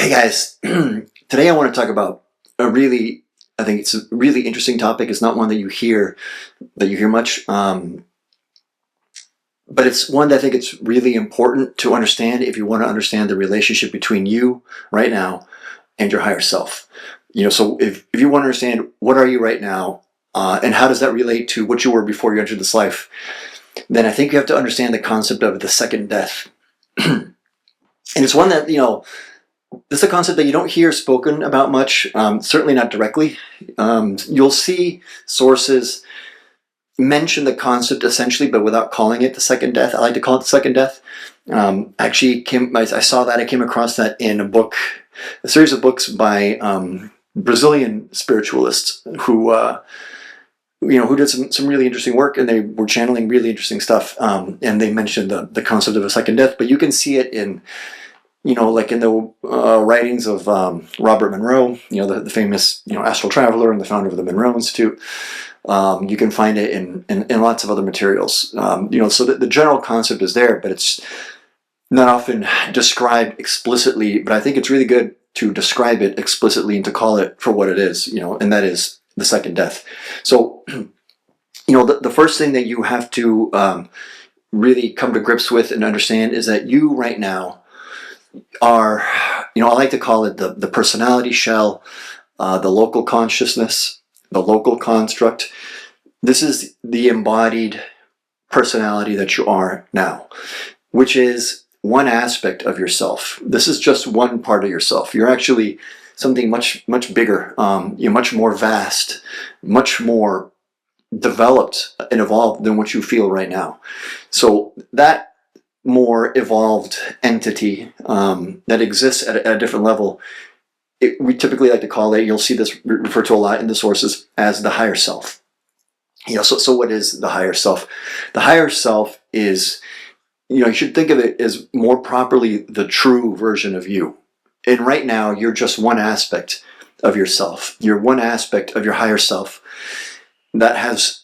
Hey guys, today I want to talk about I think it's a really interesting topic. It's not one that you hear much, but it's one that I think it's really important to understand if you want to understand the relationship between you right now and your higher self. So if you want to understand what are you right now, and how does that relate to what you were before you entered this life, then I think you have to understand the concept of the second death. And it's one that, this is a concept that you don't hear spoken about much, certainly not directly. You'll see sources mention the concept essentially, but without calling it the second death. I like to call it the second death. I saw that, I came across that in a series of books by Brazilian spiritualists who did some really interesting work, and they were channeling really interesting stuff. And they mentioned the concept of a second death, but you can see it in like in the writings of Robert Monroe, the famous, astral traveler and the founder of the Monroe Institute. You can find it in lots of other materials. So the general concept is there, but it's not often described explicitly. But I think it's really good to describe it explicitly and to call it for what it is, and that is the second death. So, the first thing that you have to really come to grips with and understand is that you right now are, I like to call it the personality shell, the local consciousness, the local construct. This is the embodied personality that you are now, which is one aspect of yourself. This is just one part of yourself. You're actually something much, much bigger, much more vast, much more developed and evolved than what you feel right now. So that more evolved entity that exists at a different level, we typically like to call it, you'll see this referred to a lot in the sources, as the higher self. So what is the higher self? The higher self is, you should think of it as more properly the true version of you. And right now, you're just one aspect of yourself. You're one aspect of your higher self that has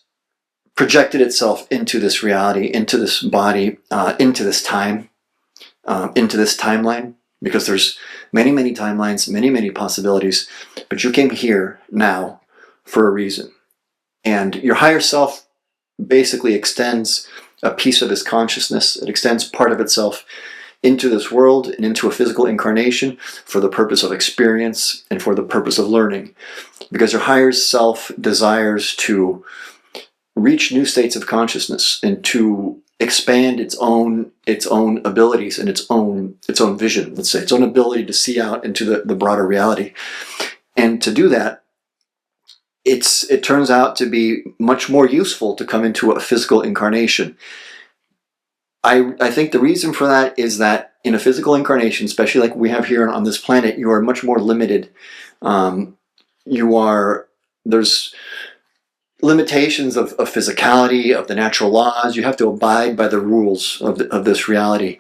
projected itself into this reality, into this body, into this time, into this timeline, because there's many, many timelines, many, many possibilities, but you came here now for a reason. And your higher self basically extends a piece of its consciousness. It extends part of itself into this world and into a physical incarnation for the purpose of experience and for the purpose of learning. Because your higher self desires to reach new states of consciousness and to expand its own abilities and its own vision, let's say, its own ability to see out into the broader reality. And to do that, it turns out to be much more useful to come into a physical incarnation. I think the reason for that is that in a physical incarnation, especially like we have here on this planet, you are much more limited. There's limitations of physicality, of the natural laws. You have to abide by the rules of this reality.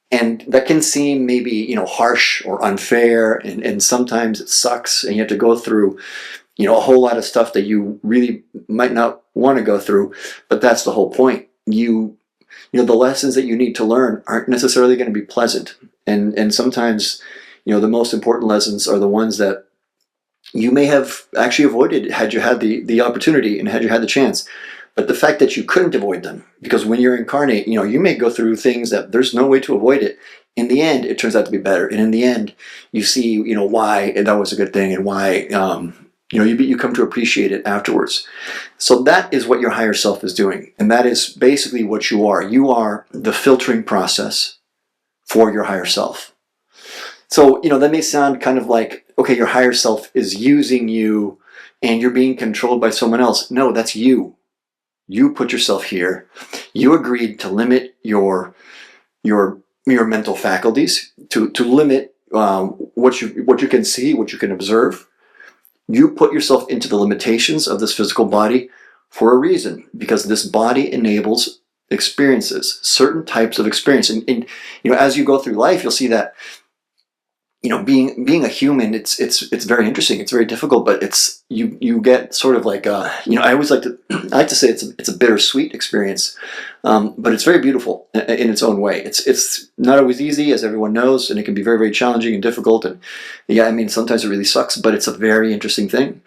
And that can seem maybe, harsh or unfair, and sometimes it sucks, and you have to go through, a whole lot of stuff that you really might not want to go through, but that's the whole point. The lessons that you need to learn aren't necessarily going to be pleasant. And sometimes, the most important lessons are the ones that you may have actually avoided had you had the opportunity and had you had the chance. But the fact that you couldn't avoid them, because when you're incarnate, you may go through things that there's no way to avoid it. In the end, it turns out to be better. And in the end, you see, why that was a good thing, and why, you come to appreciate it afterwards. So that is what your higher self is doing. And that is basically what you are. You are the filtering process for your higher self. So, that may sound kind of like, okay, your higher self is using you and you're being controlled by someone else. No, that's you. You put yourself here. You agreed to limit your mental faculties, to limit what you can see, what you can observe. You put yourself into the limitations of this physical body for a reason, because this body enables experiences, certain types of experience. And as you go through life, you'll see that being a human, it's very interesting. It's very difficult, but it's you get sort of like I always I like to say it's a bittersweet experience, but it's very beautiful in its own way. It's not always easy, as everyone knows, and it can be very, very challenging and difficult. And yeah, I mean, sometimes it really sucks, but it's a very interesting thing,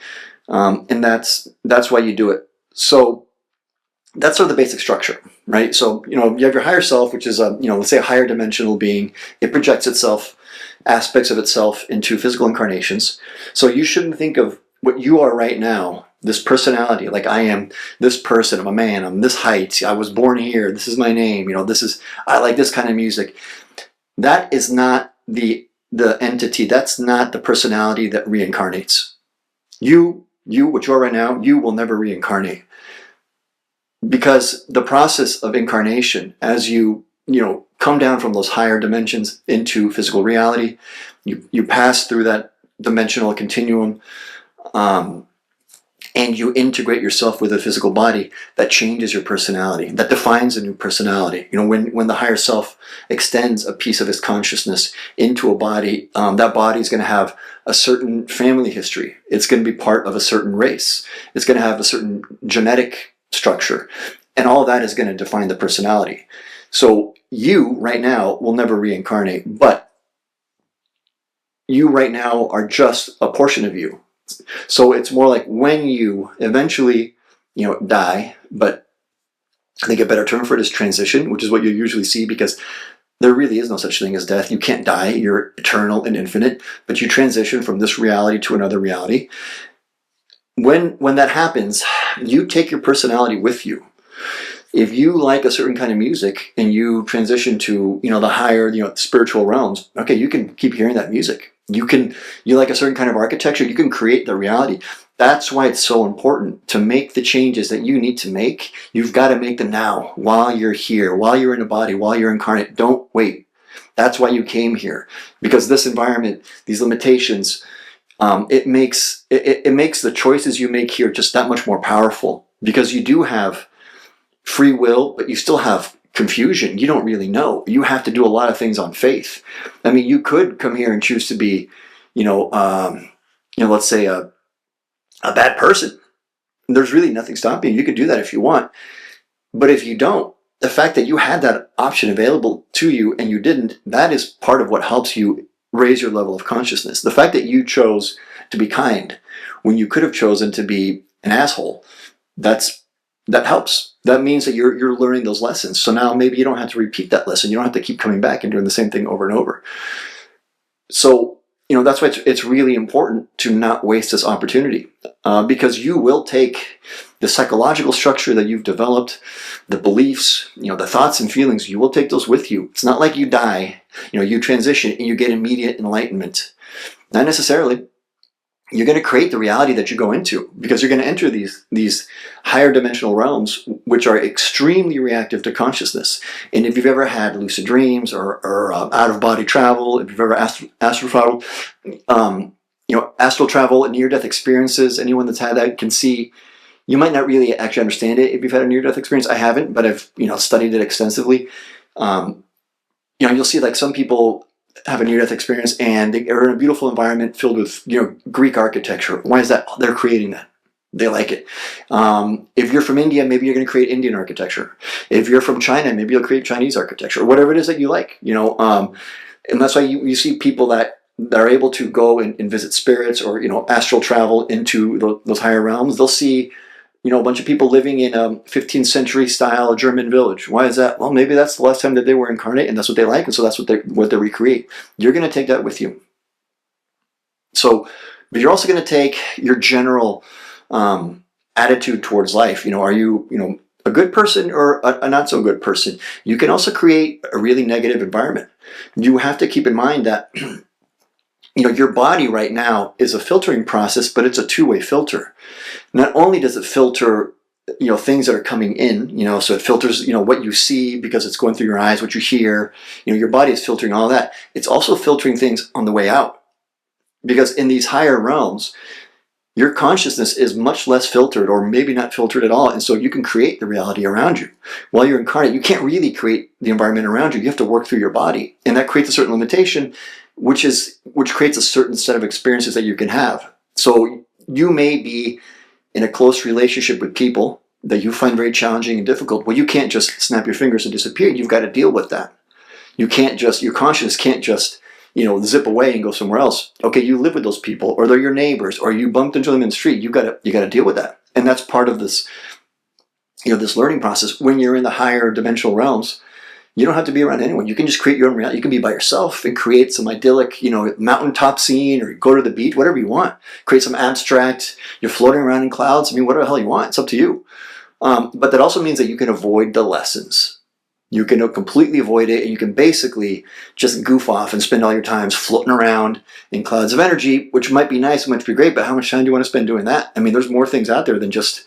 and that's why you do it. So that's sort of the basic structure, right? So you have your higher self, which is let's say a higher dimensional being. It projects aspects of itself into physical incarnations. So you shouldn't think of what you are right now, this personality, like I am this person, I'm a man, I'm this height, I was born here, this is my name, I like this kind of music. That is not the entity, that's not the personality that reincarnates. You, what you are right now, you will never reincarnate. Because the process of incarnation, as you come down from those higher dimensions into physical reality, you pass through that dimensional continuum, and you integrate yourself with a physical body that changes your personality, that defines a new personality. When the higher self extends a piece of its consciousness into a body, that body is going to have a certain family history. It's going to be part of a certain race. It's going to have a certain genetic structure, and all that is going to define the personality. So you right now will never reincarnate, but you right now are just a portion of you. So it's more like when you eventually die, but I think a better term for it is transition, which is what you usually see, because there really is no such thing as death. You can't die, you're eternal and infinite, but you transition from this reality to another reality. When that happens, you take your personality with you. If you like a certain kind of music and you transition to the higher spiritual realms, okay, you can keep hearing that music. You like a certain kind of architecture, you can create the reality. That's why it's so important to make the changes that you need to make. You've got to make them now, while you're here, while you're in a body, while you're incarnate. Don't wait. That's why you came here, because this environment, these limitations, it makes the choices you make here just that much more powerful, because you do have free will, but you still have confusion. You don't really know. You have to do a lot of things on faith. I mean, you could come here and choose to be, let's say a bad person. There's really nothing stopping you. You could do that if you want. But if you don't, the fact that you had that option available to you and you didn't, that is part of what helps you raise your level of consciousness. The fact that you chose to be kind when you could have chosen to be an asshole, that helps. That means that you're learning those lessons. So now maybe you don't have to repeat that lesson. You don't have to keep coming back and doing the same thing over and over. So, that's why it's really important to not waste this opportunity, because you will take the psychological structure that you've developed, the beliefs, the thoughts and feelings, you will take those with you. It's not like you die, you transition and you get immediate enlightenment. Not necessarily. You're going to create the reality that you go into, because you're going to enter these higher dimensional realms, which are extremely reactive to consciousness. And if you've ever had lucid dreams or out-of-body travel, if you've ever astral travel and near-death experiences, anyone that's had that can see. You might not really actually understand it if you've had a near-death experience. I haven't, but I've studied it extensively. You'll see like some people have a near-death experience and they are in a beautiful environment filled with Greek architecture. Why is that? They're creating that. They like it. If you're from India, maybe you're going to create Indian architecture. If you're from China, maybe you'll create Chinese architecture. Whatever it is that you like, and that's why you see people that are able to go and visit spirits or astral travel into those higher realms. They'll see a bunch of people living in a 15th century style German village. Why is that? Well, maybe that's the last time that they were incarnate, and that's what they like, and so that's what they recreate. You're going to take that with you. So, but you're also going to take your general attitude towards life. Are you a good person or a not so good person? You can also create a really negative environment. You have to keep in mind that your body right now is a filtering process, but it's a two-way filter. Not only does it filter, things that are coming in, so it filters, what you see because it's going through your eyes, what you hear, your body is filtering all that. It's also filtering things on the way out. Because in these higher realms, your consciousness is much less filtered or maybe not filtered at all. And so you can create the reality around you. While you're incarnate, you can't really create the environment around you. You have to work through your body. And that creates a certain limitation which creates a certain set of experiences that you can have. So you may be in a close relationship with people that you find very challenging and difficult. Well, you can't just snap your fingers and disappear. You've got to deal with that. You can't just, your consciousness can't just, zip away and go somewhere else. Okay, you live with those people, or they're your neighbors, or you bumped into them in the street. You got to deal with that. And that's part of this, this learning process. When you're in the higher dimensional realms, you don't have to be around anyone. You can just create your own reality. You can be by yourself and create some idyllic, mountaintop scene, or go to the beach, whatever you want. Create some abstract, you're floating around in clouds. I mean, whatever the hell you want. It's up to you. But that also means that you can avoid the lessons. You can completely avoid it, and you can basically just goof off and spend all your time floating around in clouds of energy, which might be nice, might be great, but how much time do you want to spend doing that? I mean, there's more things out there than just,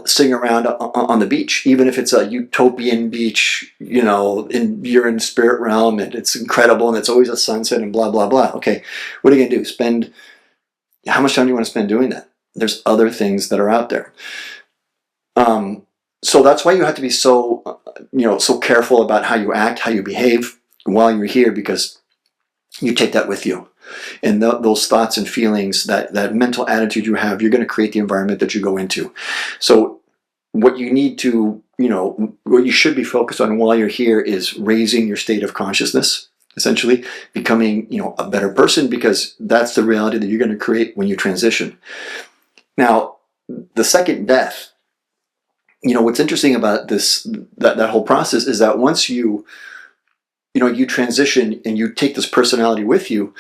sitting around on the beach. Even if it's a utopian beach, you're in spirit realm, and it's incredible, and it's always a sunset, and blah, blah, blah. Okay, what are you going to do? How much time do you want to spend doing that? There's other things that are out there. So that's why you have to be so careful about how you act, how you behave while you're here, because you take that with you. And those thoughts and feelings, that mental attitude you have, you're going to create the environment that you go into. So what you need to, what you should be focused on while you're here is raising your state of consciousness, essentially becoming, a better person, because that's the reality that you're going to create when you transition. Now, the second death, what's interesting about that whole process is that once you transition and you take this personality with you,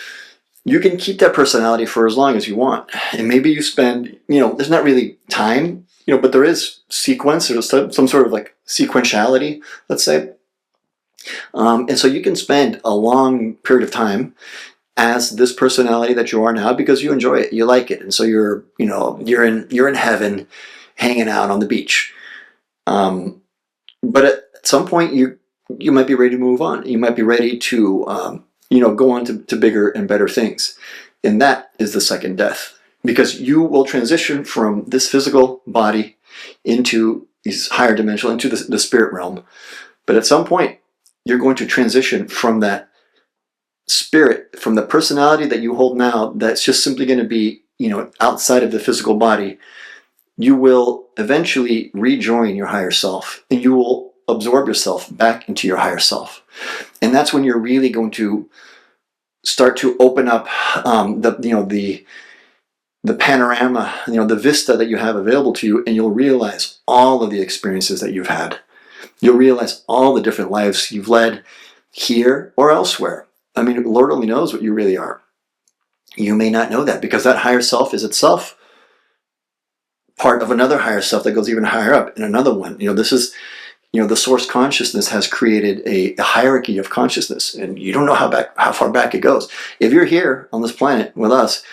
you can keep that personality for as long as you want. And maybe you spend, there's not really time, but there is sequence, there's some sort of like sequentiality, let's say. And so you can spend a long period of time as this personality that you are now, because you enjoy it, you like it. And so you're in heaven hanging out on the beach. But at some point you might be ready to move on. You might be ready to, go on to bigger and better things. And that is the second death, because you will transition from this physical body into these higher dimensional, into the spirit realm. But at some point you're going to transition from that spirit, from the personality that you hold now, that's just simply going to be, outside of the physical body. You will eventually rejoin your higher self, and you will absorb yourself back into your higher self. And that's when you're really going to start to open up the panorama, the vista that you have available to you, and you'll realize all of the experiences that you've had. You'll realize all the different lives you've led here or elsewhere. I mean, Lord only knows what you really are. You may not know that, because that higher self is itself part of another higher self that goes even higher up, and another one. This is, the source consciousness has created a hierarchy of consciousness, and you don't know how far back it goes. If you're here on this planet with us,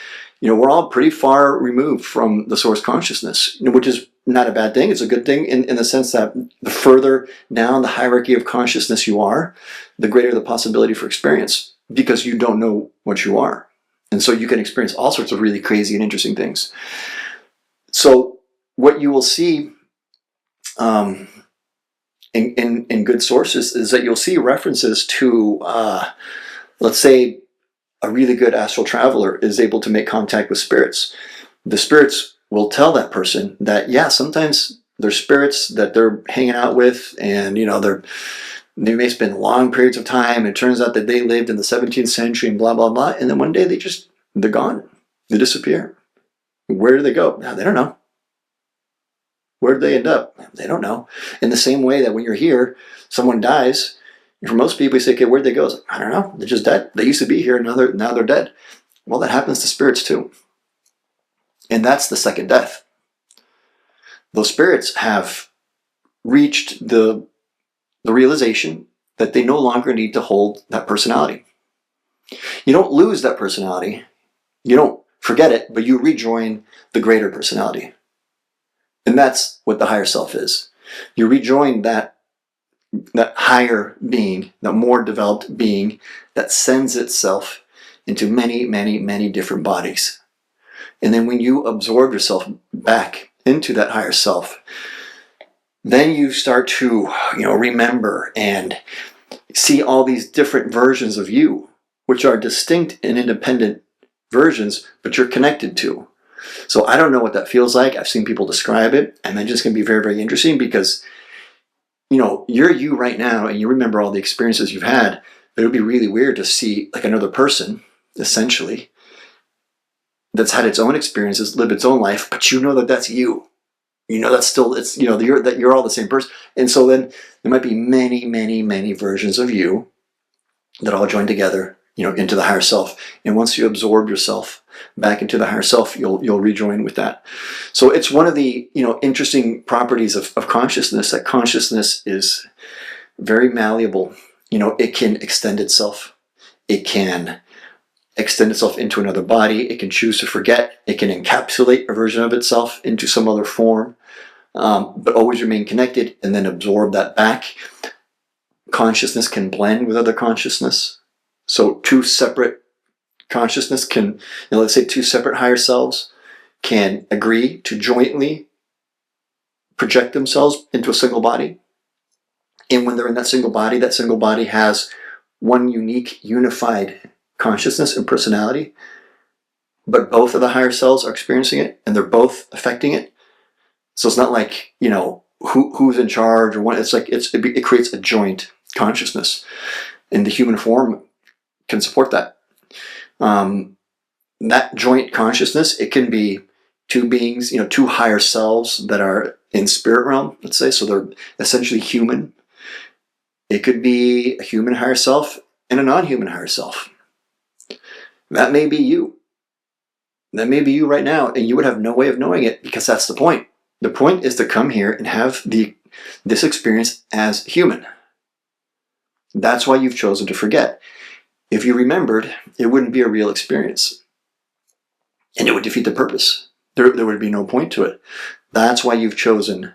we're all pretty far removed from the source consciousness, which is not a bad thing. It's a good thing in the sense that the further down the hierarchy of consciousness you are, the greater the possibility for experience, because you don't know what you are. And so you can experience all sorts of really crazy and interesting things. So what you will see in good sources is that you'll see references to, let's say, a really good astral traveler is able to make contact with spirits. The spirits will tell that person that, yeah, sometimes there's spirits that they're hanging out with, and they may spend long periods of time, and it turns out that they lived in the 17th century and blah, blah, blah, and then one day they're gone. They disappear. Where do they go? Now, they don't know. Where did they end up? They don't know. In the same way that when you're here, someone dies, for most people, you say, okay, where'd they go? Like, I don't know. They're just dead. They used to be here, and now they're dead. Well, that happens to spirits too. And that's the second death. Those spirits have reached the realization that they no longer need to hold that personality. You don't lose that personality. You don't forget it, but you rejoin the greater personality. And that's what the higher self is. You rejoin that higher being, that more developed being that sends itself into many, many, many different bodies. And then when you absorb yourself back into that higher self, then you start to, remember and see all these different versions of you, which are distinct and independent versions, but you're connected to. So I don't know what that feels like. I've seen people describe it, and that's just going to be very, very interesting because, you're you right now, and you remember all the experiences you've had, but it would be really weird to see like another person, essentially, that's had its own experiences, lived its own life, but you know that that's you. That's still, it's, that you're all the same person. And so then there might be many, many, many versions of you that all join together, into the higher self. And once you absorb yourself back into the higher self, you'll rejoin with that. So it's one of the, interesting properties of consciousness, that consciousness is very malleable. It can extend itself. It can extend itself into another body. It can choose to forget. It can encapsulate a version of itself into some other form, but always remain connected and then absorb that back. Consciousness can blend with other consciousness. So two separate consciousness can, let's say two separate higher selves can agree to jointly project themselves into a single body. And when they're in that single body has one unique, unified consciousness and personality, but both of the higher selves are experiencing it and they're both affecting it. So it's not like, who's in charge or what. It's like it creates a joint consciousness, and the human form can support that. That joint consciousness, it can be two beings, two higher selves that are in spirit realm, let's say, so they're essentially human. It could be a human higher self and a non-human higher self. That may be you. That may be you right now, and you would have no way of knowing it because that's the point. The point is to come here and have this experience as human. That's why you've chosen to forget. If you remembered, it wouldn't be a real experience. And it would defeat the purpose. There would be no point to it. That's why you've chosen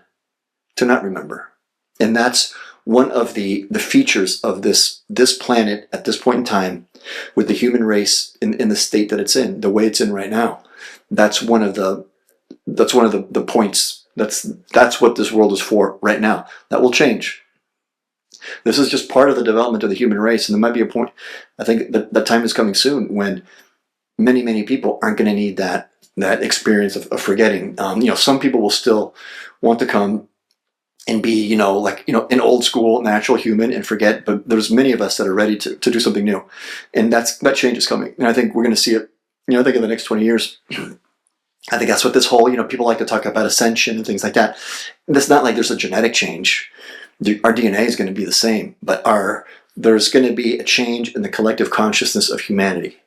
to not remember. And that's one of the features of this planet at this point in time, with the human race in the state that it's in, the way it's in right now. That's one of the points. That's what this world is for right now. That will change. This is just part of the development of the human race, and there might be a point, I think that time is coming soon, when many, many people aren't going to need that experience of forgetting. Some people will still want to come and be, an old school natural human and forget, but there's many of us that are ready to do something new. And that change is coming. And I think we're going to see it, I think in the next 20 years. I think that's what this whole, people like to talk about ascension and things like that. It's not like there's a genetic change. Our DNA is going to be the same, but there's going to be a change in the collective consciousness of humanity.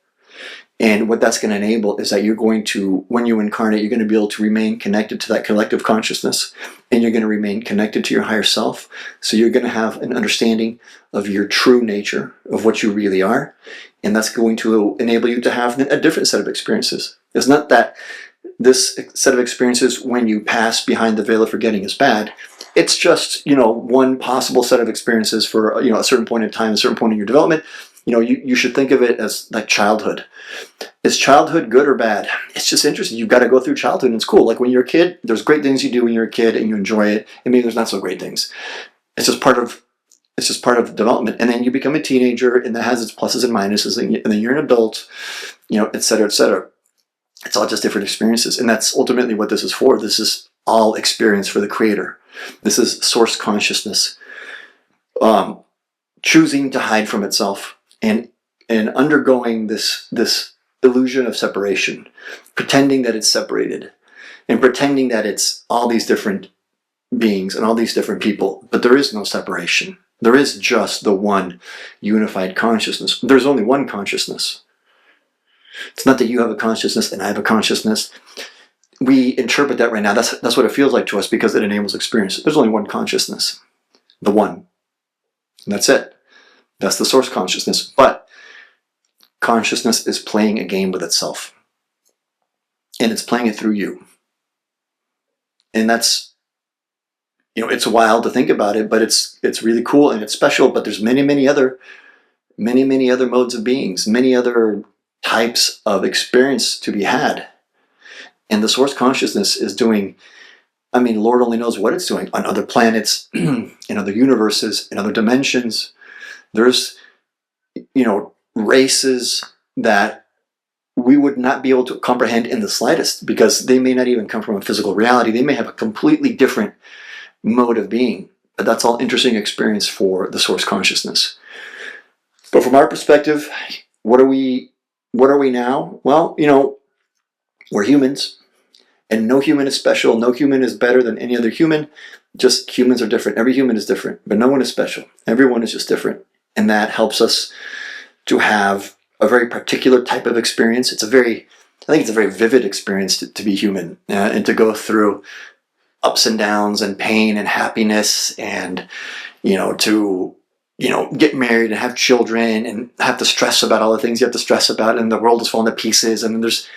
And what that's going to enable is that you're going to, when you incarnate, you're going to be able to remain connected to that collective consciousness, and you're going to remain connected to your higher self. So you're going to have an understanding of your true nature, of what you really are, and that's going to enable you to have a different set of experiences. It's not that this set of experiences, when you pass behind the veil of forgetting, is bad. It's just, one possible set of experiences for, a certain point in time, a certain point in your development. You should think of it as like childhood. Is childhood good or bad? It's just interesting. You've got to go through childhood, and it's cool. Like when you're a kid, there's great things you do when you're a kid and you enjoy it, and maybe there's not so great things. It's just part of development. And then you become a teenager, and that has its pluses and minuses, and then you're an adult, et cetera, et cetera. It's all just different experiences, and that's ultimately what this is for. This is all experience for the creator. This is source consciousness, choosing to hide from itself and undergoing this illusion of separation, pretending that it's separated, and pretending that it's all these different beings and all these different people. But there is no separation. There is just the one unified consciousness. There's only one consciousness. It's not that you have a consciousness and I have a consciousness. We interpret that right now. That's what it feels like to us because it enables experience. There's only one consciousness, the one. And that's it. That's the source consciousness. But consciousness is playing a game with itself. And it's playing it through you. And that's, it's wild to think about it, but it's really cool and it's special. But there's many other modes of beings, many other types of experience to be had. And the source consciousness is doing, Lord only knows what it's doing on other planets, in other universes, in other dimensions. There's, races that we would not be able to comprehend in the slightest, because they may not even come from a physical reality. They may have a completely different mode of being. But that's all interesting experience for the source consciousness. But from our perspective, what are we now? Well, we're humans, and no human is special. No human is better than any other human. Just humans are different. Every human is different, but no one is special. Everyone is just different. And that helps us to have a very particular type of experience. I think it's a very vivid experience to be human, and to go through ups and downs and pain and happiness, and to get married and have children and have to stress about all the things you have to stress about, and the world is falling to pieces, and then there's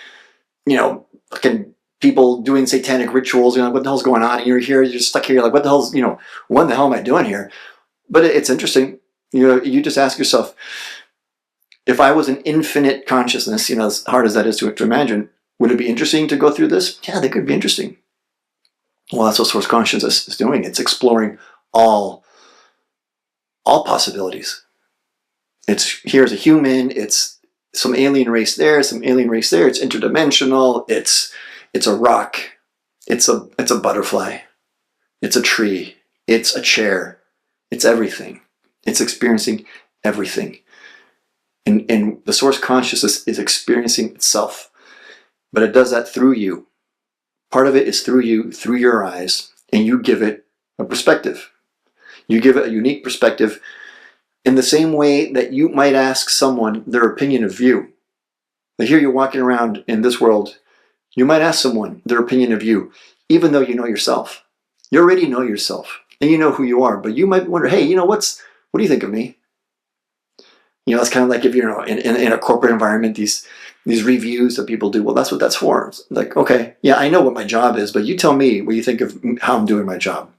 fucking people doing satanic rituals. What the hell's going on? And you're stuck here. You're like, what the hell am I doing here? But it's interesting. You just ask yourself, if I was an infinite consciousness, as hard as that is to imagine, would it be interesting to go through this? Yeah, that could be interesting. Well, that's what source consciousness is doing. It's exploring all possibilities. It's here as a human. It's some alien race there, some alien race there. It's interdimensional. It's a rock. It's a butterfly. It's a tree. It's a chair. It's everything. It's experiencing everything. And the source consciousness is experiencing itself. But it does that through you. Part of it is through you, through your eyes, and you give it a perspective. You give it a unique perspective in the same way that you might ask someone their opinion of you. But here you're walking around in this world, you might ask someone their opinion of you, even though you know yourself. You already know yourself, and you know who you are, but you might wonder, hey, what do you think of me? It's kind of like if you're in a corporate environment, these reviews that people do, well, that's what that's for. It's like, okay, yeah, I know what my job is, but you tell me what you think of how I'm doing my job.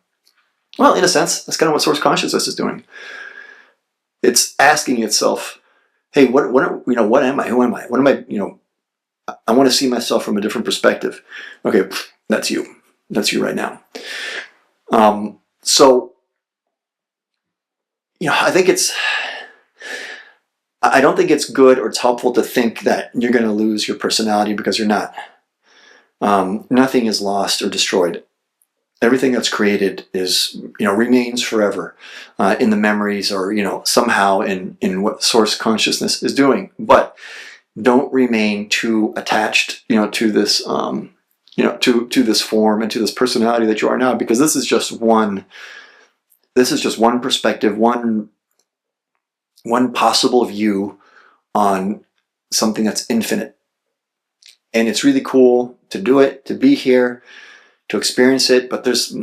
Well, in a sense, that's kind of what source consciousness is doing. It's asking itself, hey, what am I? Who am I? What am I? I want to see myself from a different perspective. Okay, that's you. That's you right now. So, I don't think it's good or it's helpful to think that you're going to lose your personality, because you're not. Nothing is lost or destroyed. Everything that's created remains forever in the memories, or somehow in what source consciousness is doing. But don't remain too attached to this to this form and to this personality that you are now, because this is just one perspective, one possible view on something that's infinite. And it's really cool to do it, to be here, to experience it, but there's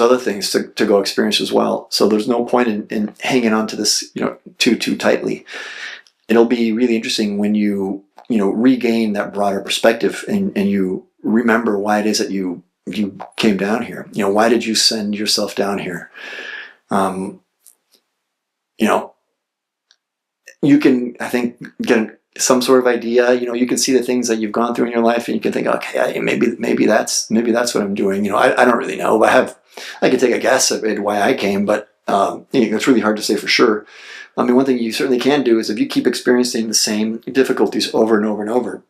other things to go experience as well. So there's no point in hanging on to this too tightly. It'll be really interesting when you regain that broader perspective, and you remember why it is that you came down here. Why did you send yourself down here? You can, I think, get some sort of idea. You can see the things that you've gone through in your life, and you can think, okay, maybe that's what I'm doing. I don't really know, but I can take a guess at why I came, but it's really hard to say for sure. One thing you certainly can do is, if you keep experiencing the same difficulties over and over and over,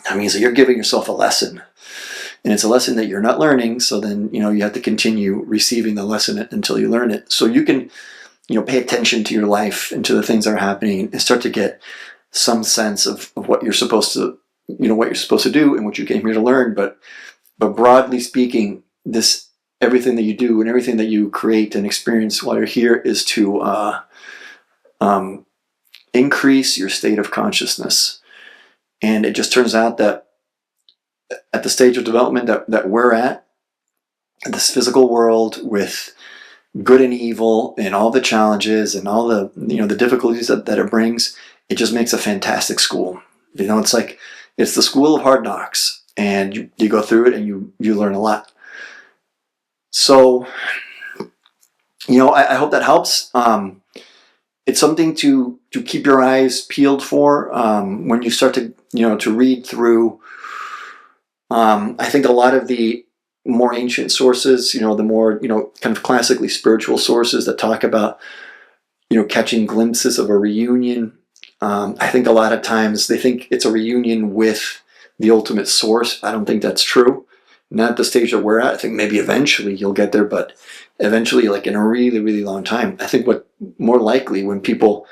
so you're giving yourself a lesson, and it's a lesson that you're not learning. So then you have to continue receiving the lesson until you learn it. So you can pay attention to your life and to the things that are happening, and start to get some sense of what you're supposed to do and what you came here to learn. But broadly speaking, everything that you do and everything that you create and experience while you're here is to increase your state of consciousness. And it just turns out that at the stage of development that we're at, this physical world, with good and evil and all the challenges and all the the difficulties that it brings, it just makes a fantastic school. It's the school of hard knocks, and you go through it and you learn a lot. So I hope that helps. It's something to keep your eyes peeled for when you start to read through. I think a lot of the more ancient sources, the more, kind of classically spiritual sources that talk about, catching glimpses of a reunion, I think a lot of times they think it's a reunion with the ultimate source. I don't think that's true. Not at the stage that we're at. I think maybe eventually you'll get there, but eventually, like in a really, really long time. I think what more likely when people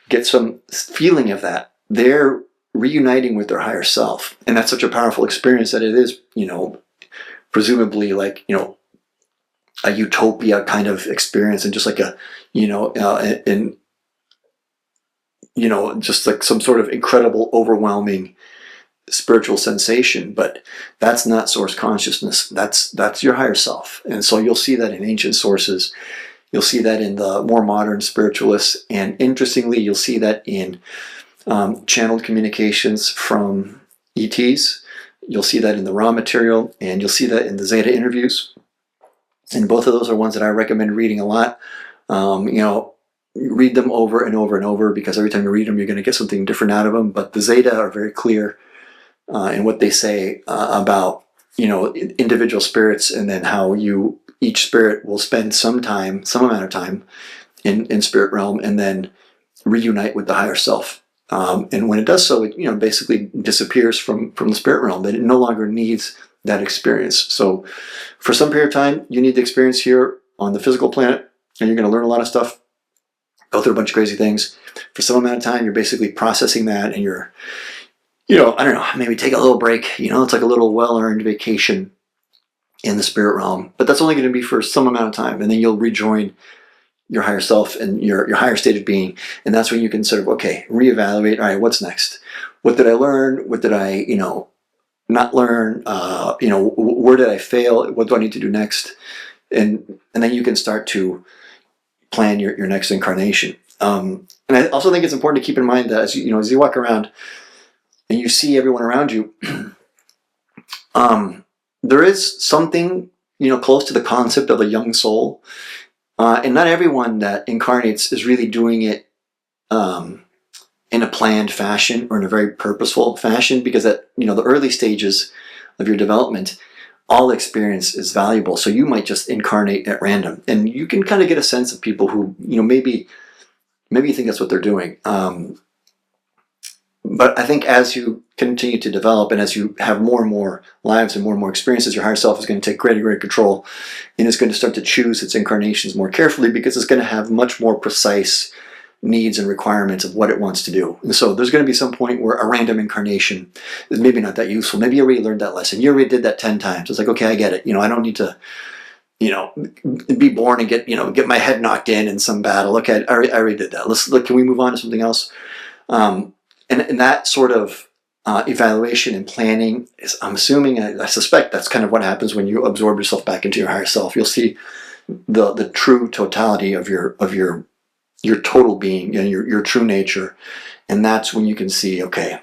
get some feeling of that, they're reuniting with their higher self. And that's such a powerful experience that it is, presumably like, a utopia kind of experience, and just like a, just like some sort of incredible, overwhelming spiritual sensation. But that's not source consciousness. That's your higher self. And so you'll see that in ancient sources. You'll see that in the more modern spiritualists. And interestingly, you'll see that in channeled communications from ETs. You'll see that in the raw material, and you'll see that in the Zeta interviews. And both of those are ones that I recommend reading a lot. Read them over and over and over, because every time you read them, you're going to get something different out of them. But the Zeta are very clear in what they say about, individual spirits, and then how each spirit will spend some amount of time in spirit realm, and then reunite with the higher self. And when it does so, it basically disappears from the spirit realm. That it no longer needs that experience. So for some period of time, you need the experience here on the physical planet, and you're going to learn a lot of stuff, go through a bunch of crazy things. For some amount of time, you're basically processing that, and you're, I don't know, maybe take a little break. It's like a little well-earned vacation in the spirit realm. But that's only going to be for some amount of time, and then you'll rejoin your higher self and your higher state of being. And that's when you can sort of, reevaluate, all right, what's next? What did I learn? What did I, not learn? Where did I fail? What do I need to do next? And then you can start to plan your next incarnation. And I also think it's important to keep in mind that as you walk around and you see everyone around you, there is something, close to the concept of a young soul. And not everyone that incarnates is really doing it in a planned fashion or in a very purposeful fashion, because at the early stages of your development, all experience is valuable. So you might just incarnate at random, and you can kind of get a sense of people who maybe you think that's what they're doing. But I think as you continue to develop, and as you have more and more lives and more experiences, your higher self is going to take greater and greater control, and it's going to start to choose its incarnations more carefully, because it's going to have much more precise needs and requirements of what it wants to do. And so there's going to be some point where a random incarnation is maybe not that useful. Maybe you already learned that lesson. You already did that 10 times. It's like, okay, I get it. I don't need to, be born and get my head knocked in some battle. Okay, I already did that. Can we move on to something else? And that sort of evaluation and planning is, I'm assuming, I suspect that's kind of what happens when you absorb yourself back into your higher self. You'll see the true totality of your total being, your true nature. And that's when you can see, okay,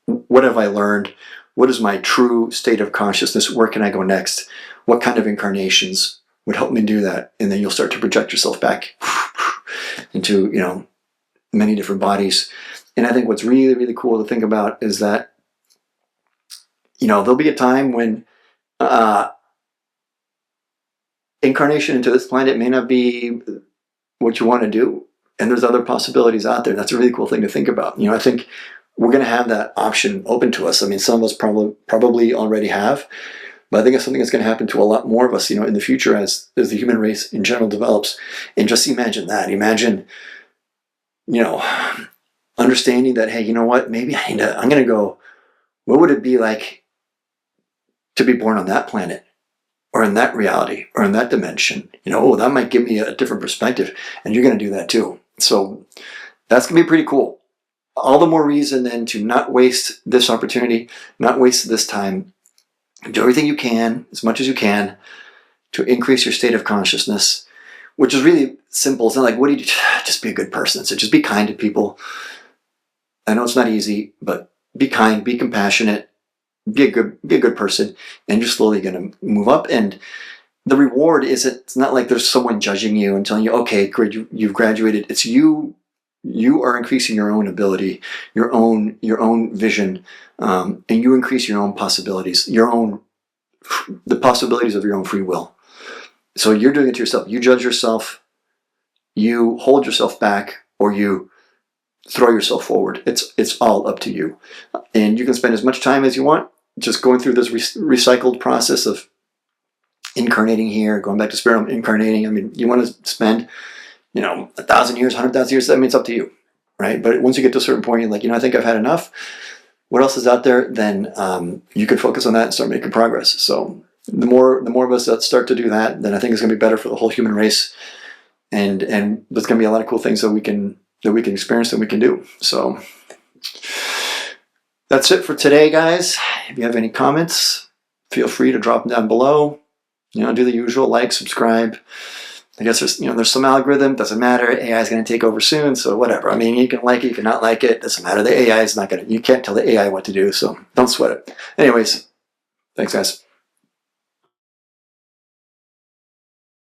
what have I learned? What is my true state of consciousness? Where can I go next? What kind of incarnations would help me do that? And then you'll start to project yourself back into, many different bodies. And I think what's really, really cool to think about is that, there'll be a time when incarnation into this planet may not be what you want to do. And there's other possibilities out there. That's a really cool thing to think about. I think we're going to have that option open to us. I mean, some of us probably already have, but I think it's something that's going to happen to a lot more of us, in the future as the human race in general develops. And just imagine that. Imagine, understanding that, hey, you know what? Maybe I'm going to go, what would it be like to be born on that planet, or in that reality, or in that dimension? That might give me a different perspective, and you're going to do that too. So that's going to be pretty cool. All the more reason then to not waste this opportunity, not waste this time. Do everything you can, as much as you can, to increase your state of consciousness, which is really simple. It's not like, what do you do? Just be a good person. So just be kind to people. I know it's not easy, but be kind, be compassionate, be a good person, and you're slowly going to move up. And the reward it's not like there's someone judging you and telling you, okay, great, you've graduated. It's you are increasing your own ability, your own vision, and you increase your own possibilities, the possibilities of your own free will. So you're doing it to yourself. You judge yourself, you hold yourself back, or you throw yourself forward. It's all up to you. And you can spend as much time as you want just going through this recycled process of incarnating here, going back to spirit, incarnating. I mean, you want to spend, 1,000 years, 100,000 years, I mean, it's up to you, right? But once you get to a certain point, you're like, I think I've had enough. What else is out there? Then you can focus on that and start making progress. So the more of us that start to do that, then I think it's going to be better for the whole human race. And there's going to be a lot of cool things that we can experience and we can do. So that's it for today, guys. If you have any comments, feel free to drop them down below. Do the usual, like, subscribe. I guess there's some algorithm, doesn't matter. AI is going to take over soon, so whatever. I mean, you can like it, you can not like it, doesn't matter. The AI is not going to, you can't tell the AI what to do, so don't sweat it. Anyways, thanks, guys.